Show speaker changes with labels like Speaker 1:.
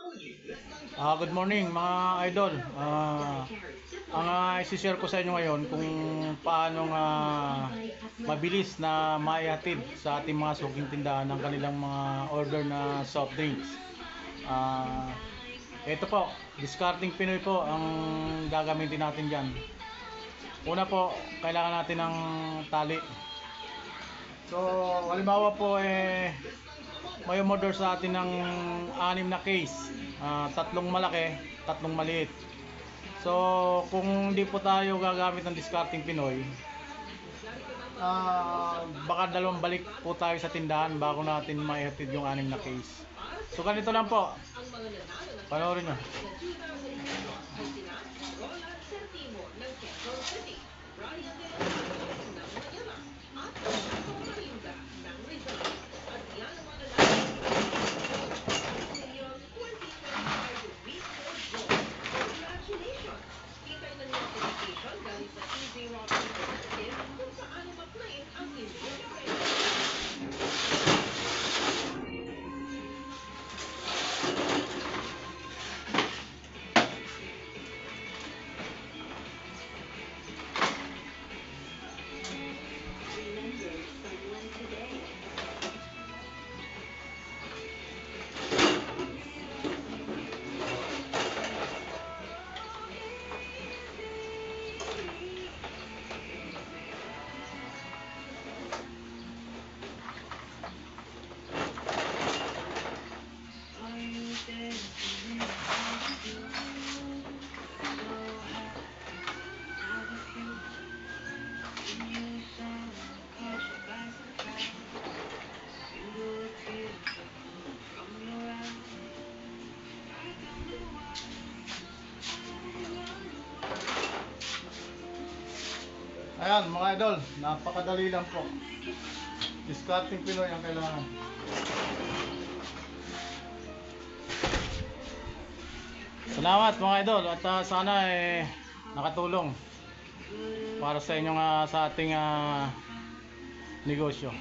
Speaker 1: Good morning mga idol. Ang isi-share ko sa inyo ngayon kung paano mabilis na maihatid sa ating mga suking tindahan ng kanilang mga order na soft drinks. Ito po, discarding Pinoy po ang gagamitin natin dyan. Una po, kailangan natin ng tali. So, halimbawa po may umorder sa atin ng 6 na case, tatlong malaki, tatlong maliit. So kung hindi po tayo gagamit ng discarding Pinoy, baka dalawang balik po tayo sa tindahan bago natin maihatid yung 6 na case. So ganito lang po, panoorin nyo. Ayan mga idol, napakadali lang po. Discarding Pinoy ang kailangan. Salamat mga idol at sana nakatulong para sa inyong sa ating negosyo.